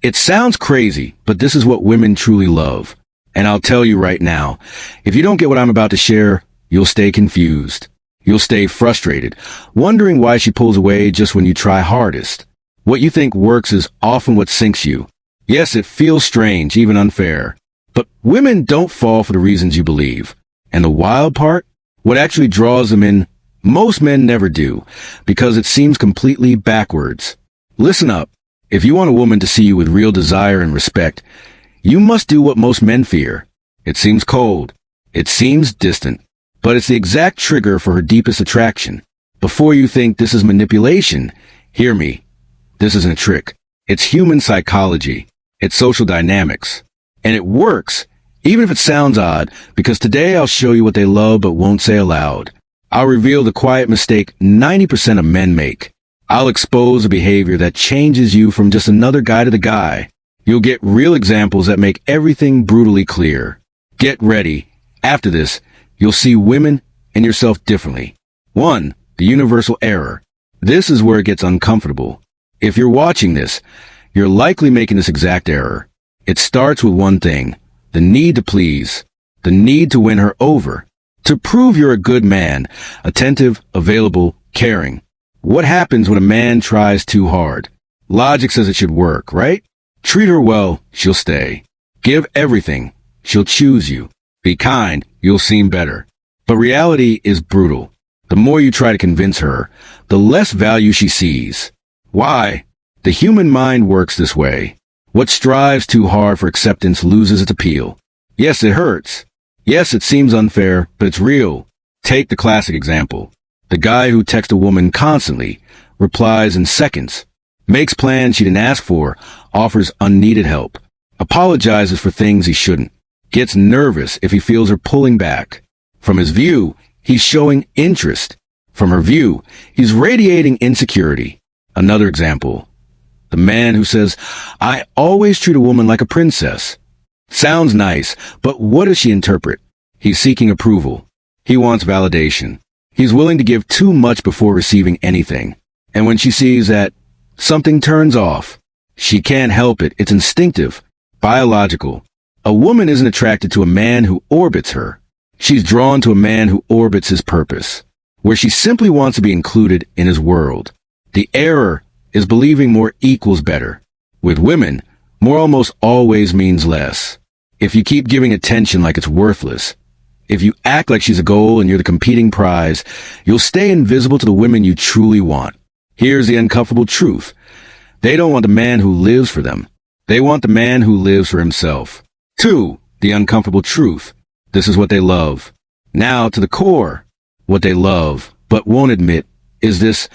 It sounds crazy, but this is what women truly love. And I'll tell you right now, if you don't get what I'm about to share, you'll stay confused. You'll stay frustrated, wondering why she pulls away just when you try hardest. What you think works is often what sinks you. Yes, it feels strange, even unfair. But women don't fall for the reasons you believe. And the wild part? What actually draws them in, most men never do, because it seems completely backwards. Listen up. If you want a woman to see you with real desire and respect, you must do what most men fear. It seems cold. It seems distant. But it's the exact trigger for her deepest attraction. Before you think this is manipulation, hear me. This isn't a trick. It's human psychology. It's social dynamics. And it works, even if it sounds odd, because today I'll show you what they love but won't say aloud. I'll reveal the quiet mistake 90% of men make. I'll expose a behavior that changes you from just another guy to the guy. You'll get real examples that make everything brutally clear. Get ready. After this, you'll see women and yourself differently. 1. The universal error. This is where it gets uncomfortable. If you're watching this, you're likely making this exact error. It starts with one thing, the need to please, the need to win her over, to prove you're a good man, attentive, available, caring. What happens when a man tries too hard? Logic says it should work, right? Treat her well, she'll stay. Give everything, she'll choose you. Be kind, you'll seem better. But reality is brutal. The more you try to convince her, the less value she sees. Why? The human mind works this way. What strives too hard for acceptance loses its appeal. Yes, it hurts. Yes, it seems unfair, but it's real. Take the classic example. The guy who texts a woman constantly, replies in seconds, makes plans she didn't ask for, offers unneeded help, apologizes for things he shouldn't, gets nervous if he feels her pulling back. From his view, he's showing interest. From her view, he's radiating insecurity. Another example. The man who says, I always treat a woman like a princess. Sounds nice, but what does she interpret? He's seeking approval. He wants validation. He's willing to give too much before receiving anything. And when she sees that something turns off, she can't help it. It's instinctive, biological. A woman isn't attracted to a man who orbits her. She's drawn to a man who orbits his purpose, where she simply wants to be included in his world. The error is believing more equals better. With women, more almost always means less. If you keep giving attention like it's worthless, if you act like she's a goal and you're the competing prize, you'll stay invisible to the women you truly want. Here's the uncomfortable truth. They don't want the man who lives for them. They want the man who lives for himself. 2. The uncomfortable truth. This is what they love. Now to the core. What they love, but won't admit, is this: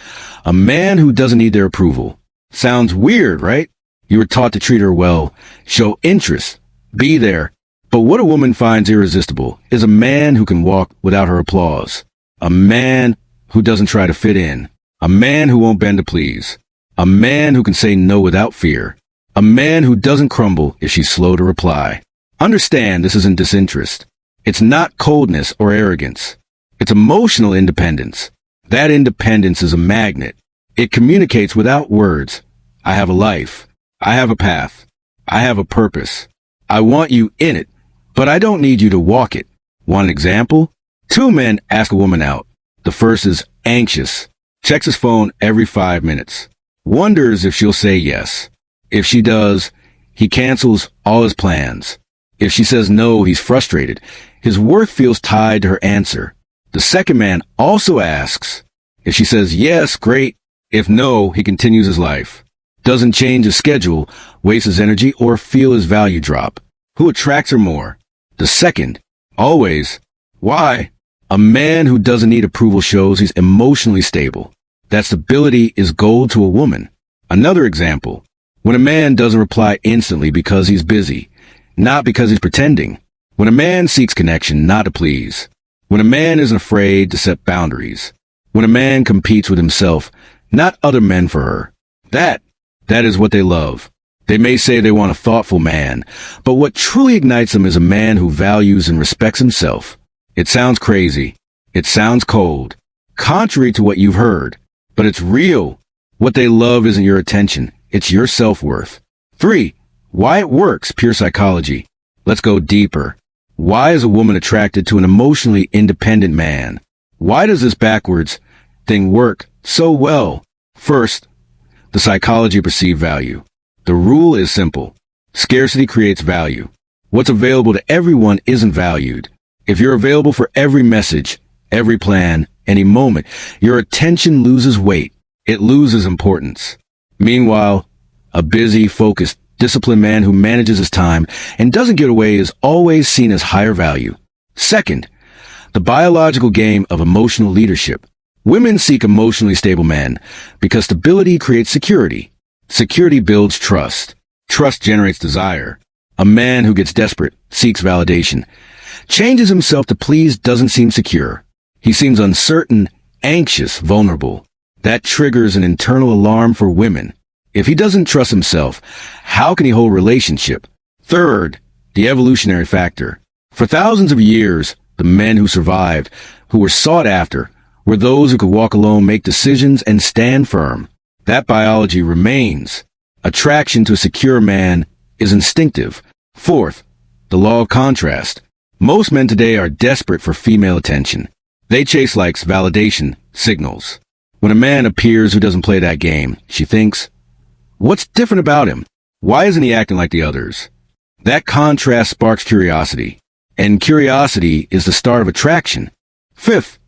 a man who doesn't need their approval. Sounds weird, right? You were taught to treat her well, show interest, be there. But what a woman finds irresistible is a man who can walk without her applause. A man who doesn't try to fit in. A man who won't bend to please. A man who can say no without fear. A man who doesn't crumble if she's slow to reply. Understand, this isn't disinterest. It's not coldness or arrogance. It's emotional independence. That independence is a magnet. It communicates without words. I have a life. I have a path. I have a purpose. I want you in it, but I don't need you to walk it. Want an example? 2 men ask a woman out. The first is anxious, checks his phone every 5 minutes, wonders if she'll say yes. If she does, he cancels all his plans. If she says no, he's frustrated. His worth feels tied to her answer. The second man also asks. If she says yes, great. If no, he continues his life. Doesn't change his schedule, waste his energy, or feel his value drop. Who attracts her more? The second. Always. Why? A man who doesn't need approval shows he's emotionally stable. That stability is gold to a woman. Another example. When a man doesn't reply instantly because he's busy, not because he's pretending. When a man seeks connection, not to please. When a man isn't afraid to set boundaries. When a man competes with himself, not other men for her. That is what they love. They may say they want a thoughtful man, but what truly ignites them is a man who values and respects himself. It sounds crazy. It sounds cold. Contrary to what you've heard. But it's real. What they love isn't your attention. It's your self-worth. 3. Why it works, pure psychology. Let's go deeper. Why is a woman attracted to an emotionally independent man? Why does this backwards thing work so well? First, the psychology of perceived value. The rule is simple. Scarcity creates value. What's available to everyone isn't valued. If you're available for every message, every plan, any moment, your attention loses weight. It loses importance. Meanwhile, a busy, focused, disciplined man who manages his time and doesn't get away is always seen as higher value. Second, the biological game of emotional leadership. Women seek emotionally stable men because stability creates security. Security builds trust. Trust generates desire. A man who gets desperate, seeks validation, changes himself to please, doesn't seem secure. He seems uncertain, anxious, vulnerable. That triggers an internal alarm for women. If he doesn't trust himself, how can he hold a relationship? Third, the evolutionary factor. For thousands of years, the men who survived, who were sought after, were those who could walk alone, make decisions, and stand firm. That biology remains. Attraction to a secure man is instinctive. Fourth, the law of contrast. Most men today are desperate for female attention. They chase likes, validation, signals. When a man appears who doesn't play that game, she thinks, what's different about him? Why isn't he acting like the others? That contrast sparks curiosity, and curiosity is the start of attraction. Fifth,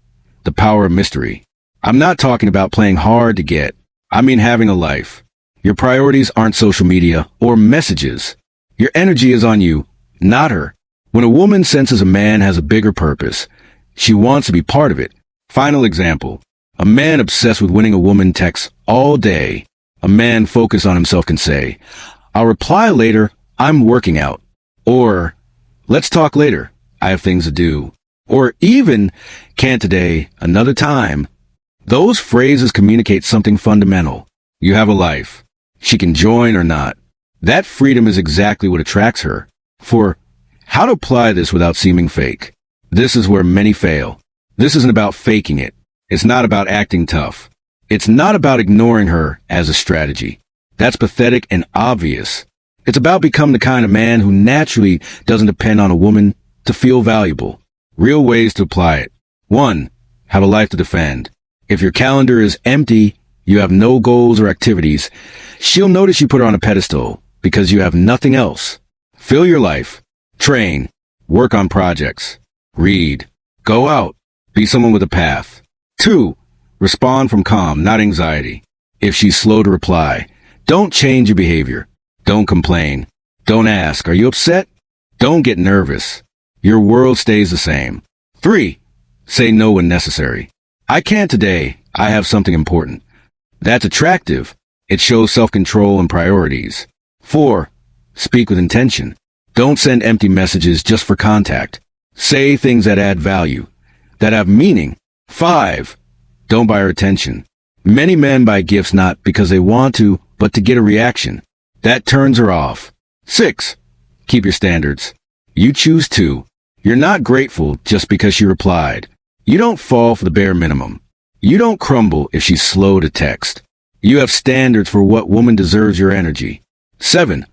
the power of mystery. I'm not talking about playing hard to get. I mean having a life. Your priorities aren't social media or messages. Your energy is on you, not her. When a woman senses a man has a bigger purpose, she wants to be part of it. Final example. A man obsessed with winning a woman texts all day. A man focused on himself can say, I'll reply later, I'm working out. Or, let's talk later, I have things to do. Or even, can't today, another time. Those phrases communicate something fundamental. You have a life. She can join or not. That freedom is exactly what attracts her. For, how to apply this without seeming fake? This is where many fail. This isn't about faking it. It's not about acting tough. It's not about ignoring her as a strategy. That's pathetic and obvious. It's about becoming the kind of man who naturally doesn't depend on a woman to feel valuable. Real ways to apply it. 1. Have a life to defend. If your calendar is empty, you have no goals or activities, she'll notice you put her on a pedestal because you have nothing else. Fill your life. Train. Work on projects. Read. Go out. Be someone with a path. 2. Respond from calm, not anxiety. If she's slow to reply, don't change your behavior. Don't complain. Don't ask, are you upset? Don't get nervous. Your world stays the same. 3. Say no when necessary. I can't today. I have something important. That's attractive. It shows self-control and priorities. 4. Speak with intention. Don't send empty messages just for contact. Say things that add value, that have meaning. 5. Don't buy her attention. Many men buy gifts not because they want to, but to get a reaction. That turns her off. 6. Keep your standards. You choose to. You're not grateful just because she replied. You don't fall for the bare minimum. You don't crumble if she's slow to text. You have standards for what woman deserves your energy. 7.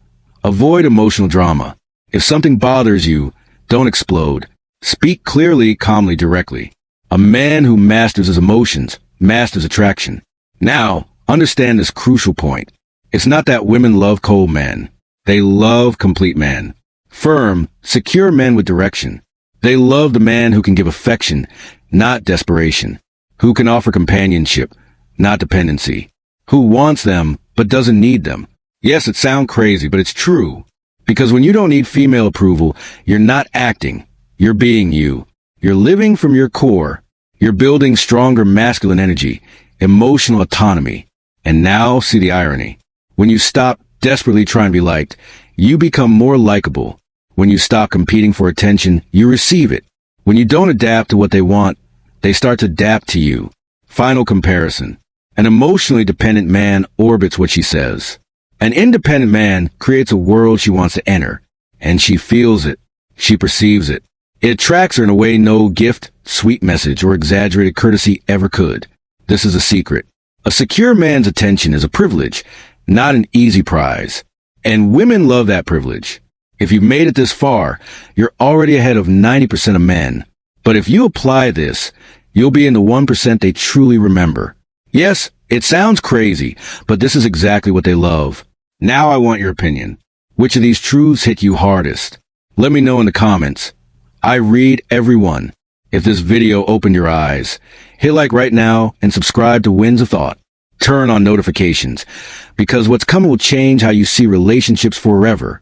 Avoid emotional drama. If something bothers you, don't explode. Speak clearly, calmly, directly. A man who masters his emotions masters attraction. Now, understand this crucial point. It's not that women love cold men. They love complete men. Firm, secure men with direction. They love the man who can give affection, not desperation. Who can offer companionship, not dependency. Who wants them, but doesn't need them. Yes, it sounds crazy, but it's true. Because when you don't need female approval, you're not acting. You're being you. You're living from your core. You're building stronger masculine energy, emotional autonomy. And now, see the irony. When you stop desperately trying to be liked, you become more likable. When you stop competing for attention, you receive it. When you don't adapt to what they want, they start to adapt to you. Final comparison. An emotionally dependent man orbits what she says. An independent man creates a world she wants to enter. And she feels it. She perceives it. It attracts her in a way no gift, sweet message, or exaggerated courtesy ever could. This is a secret. A secure man's attention is a privilege, not an easy prize. And women love that privilege. If you've made it this far, you're already ahead of 90% of men. But if you apply this, you'll be in the 1% they truly remember. Yes, it sounds crazy, but this is exactly what they love. Now I want your opinion. Which of these truths hit you hardest? Let me know in the comments. I read every one. If this video opened your eyes, hit like right now and subscribe to Winds of Thought. Turn on notifications, because what's coming will change how you see relationships forever.